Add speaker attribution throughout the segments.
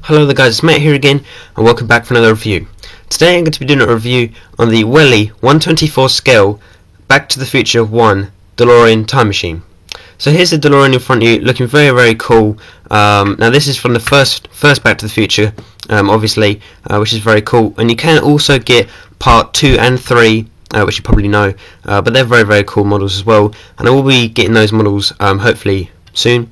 Speaker 1: Hello there guys, it's Matt here again and welcome back for another review. Today I'm going to be doing a review on the Welly 1/24 scale Back to the Future 1 DeLorean time machine. So here's the DeLorean in front of you, looking very cool. Now this is from the first Back to the Future, obviously, which is very cool. And you can also get part 2 and 3, which you probably know, but they're very cool models as well. And I will be getting those models hopefully soon.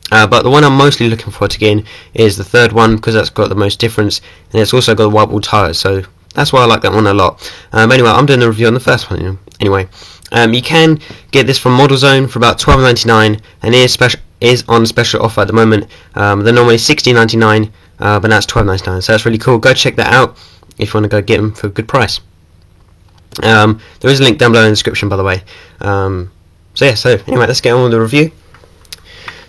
Speaker 1: But the one I'm mostly looking forward to getting is the third one, because that's got the most difference, and it's also got the white wall tyres, so that's why I like that one a lot. Anyway, I'm doing the review on the first one. Anyway, you can get this from Model Zone for about $12.99, and it is on special offer at the moment. They're normally $16.99, but now it's $12.99, so that's really cool. Go check that out if you want to go get them for a good price. There is a link down below in the description, by the way. So anyway, let's get on with the review.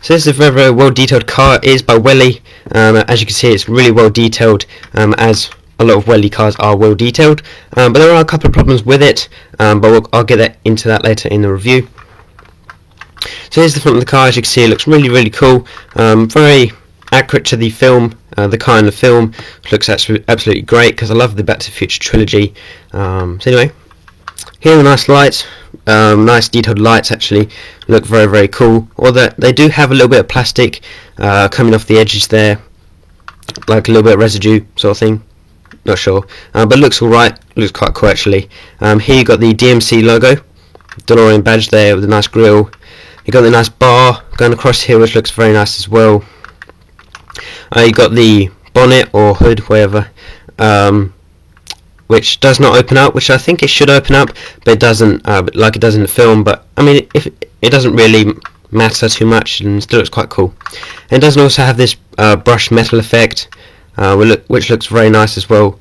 Speaker 1: So this is a very well detailed car. It is by Welly. As you can see, it's really well detailed, as a lot of Welly cars are well detailed. But there are a couple of problems with it, but I'll get into that later in the review. So here's the front of the car. As you can see, it looks really cool. Very accurate to the film. The car in the film looks absolutely great, because I love the Back to the Future trilogy. So anyway, here are the nice lights. Nice detailed lights, actually look very cool. Although they do have a little bit of plastic coming off the edges there, like a little bit of residue sort of thing. Not sure, but it looks alright. Looks quite cool actually. Here you got the DMC logo, DeLorean badge there with a nice grille. You got the nice bar going across here, which looks very nice as well. You got the bonnet or hood, whatever, which does not open up, which I think it should open up, but it doesn't, like it does in the film. But I mean, if it doesn't really matter too much, and still looks quite cool. And it does also have this brushed metal effect, which looks very nice as well.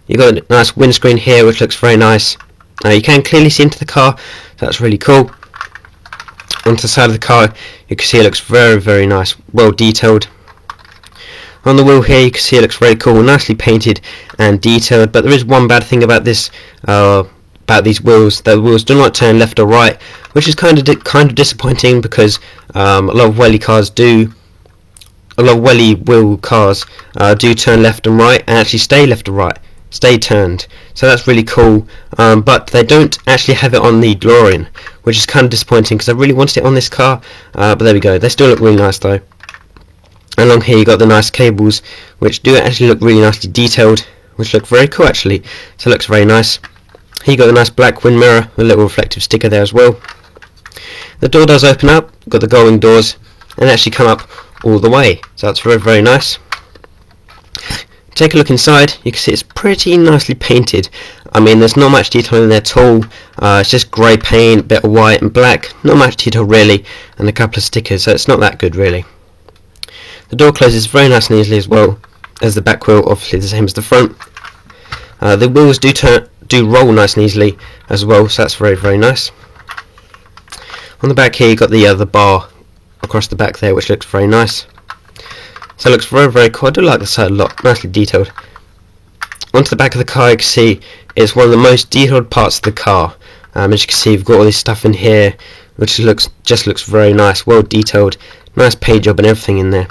Speaker 1: You got a nice windscreen here, which looks very nice. You can clearly see into the car, so that's really cool. Onto the side of the car, you can see it looks very nice, well detailed. On the wheel here, you can see it looks very cool, nicely painted and detailed. But there is one bad thing about this, about these wheels. The wheels do not turn left or right, which is kind of disappointing, because a lot of Welly wheel cars do turn left and right, and actually stay left or right, stay turned. So that's really cool. But they don't actually have it on the DeLorean, which is kind of disappointing, because I really wanted it on this car. But there we go. They still look really nice though. Along here you got the nice cables, which do actually look really nicely detailed, which look very cool actually. So it looks very nice. Here you got the nice black wind mirror with a little reflective sticker there as well. The door does open up, got the gull wing doors, and actually come up all the way. So that's very nice. Take a look inside. You can see it's pretty nicely painted. I mean, there's not much detail in there at all. It's just grey paint, a bit of white and black. Not much detail really, and a couple of stickers. So it's not that good really. The door closes very nice and easily as well as the back wheel, obviously the same as the front. The wheels do roll nice and easily as well, so that's very nice. On the back here you got the bar across the back there, which looks very nice. So it looks very cool. I do like the side a lot, nicely detailed. Onto the back of the car, you can see it's one of the most detailed parts of the car. As you can see, you've got all this stuff in here, which just looks very nice, well detailed, nice paint job and everything in there.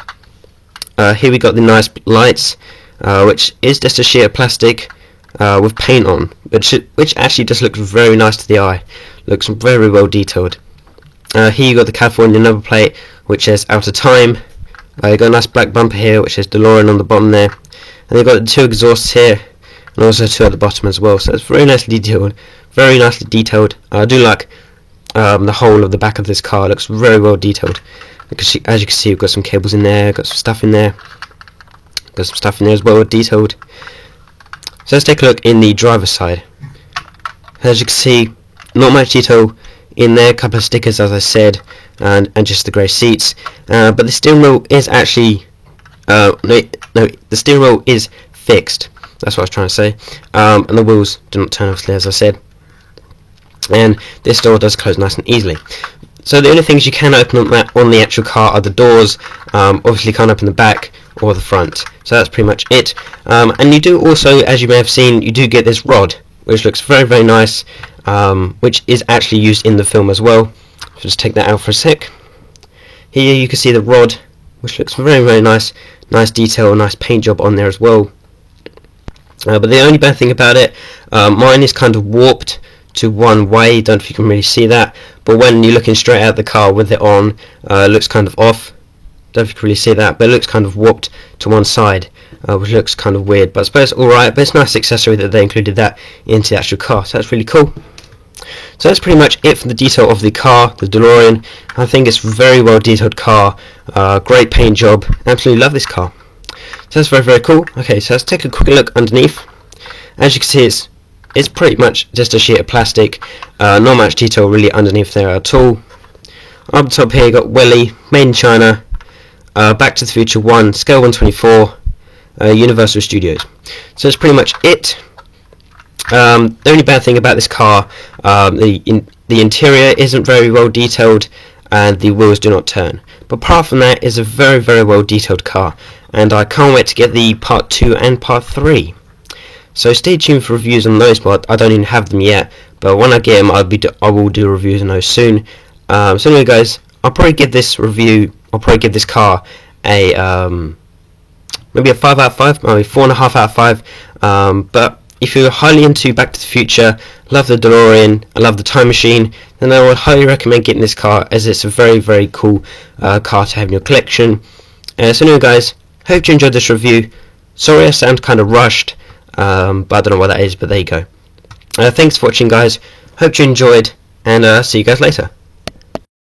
Speaker 1: Here we got the nice lights, which is just a sheet of plastic with paint on, which actually just looks very nice to the eye. Looks very well detailed. Here you got the California number plate, which says Out of Time. You got a nice black bumper here, which says DeLorean on the bottom there. And you've got the two exhausts here, and also two at the bottom as well. So it's very nicely detailed. Very nicely detailed. I do like the whole of the back of this car. It looks very well detailed. As you can see, we've got some cables in there, got some stuff in there, got some stuff in there as well, detailed. So let's take a look in the driver's side. As you can see, not much detail in there, a couple of stickers as I said, and just the grey seats. But the steering wheel is actually, the steering wheel is fixed, that's what I was trying to say, and the wheels do not turn obviously as I said. And this door does close nice and easily. So the only things you can open on the actual car are the doors. Obviously can't open the back or the front. So that's pretty much it. And you do also, as you may have seen, you do get this rod, which looks very nice, which is actually used in the film as well. So just take that out for a sec. Here you can see the rod which looks very nice. Nice detail, nice paint job on there as well. But the only bad thing about it, mine is kind of warped to one way. Don't know if you can really see that, but when you're looking straight at the car with it on, it looks kind of off. Don't know if you can really see that, but it looks kind of warped to one side, which looks kind of weird, but I suppose alright. But it's a nice accessory that they included that into the actual car, so that's really cool. So that's pretty much it for the detail of the car, the DeLorean. I think it's a very well detailed car, great paint job, absolutely love this car. So that's very cool. Okay, so let's take a quick look underneath. As you can see, it's pretty much just a sheet of plastic, not much detail really underneath there at all. Up the top here you got Welly, made in China, Back to the Future 1, scale 1/24, Universal Studios. So that's pretty much it. The only bad thing about this car, the interior isn't very well detailed and the wheels do not turn. But apart from that, it's a very well detailed car, and I can't wait to get the part 2 and part 3. So stay tuned for reviews on those, but I don't even have them yet. But when I get them, I will do reviews on those soon. So anyway, guys, I'll probably give this car a maybe a 5 out of 5, maybe 4.5 out of 5. But if you're highly into Back to the Future, love the DeLorean, I love the Time Machine, then I would highly recommend getting this car, as it's a very cool car to have in your collection. So anyway, guys, hope you enjoyed this review. Sorry I sound kind of rushed, but I don't know why that is, but there you go. Thanks for watching, guys. Hope you enjoyed, and see you guys later.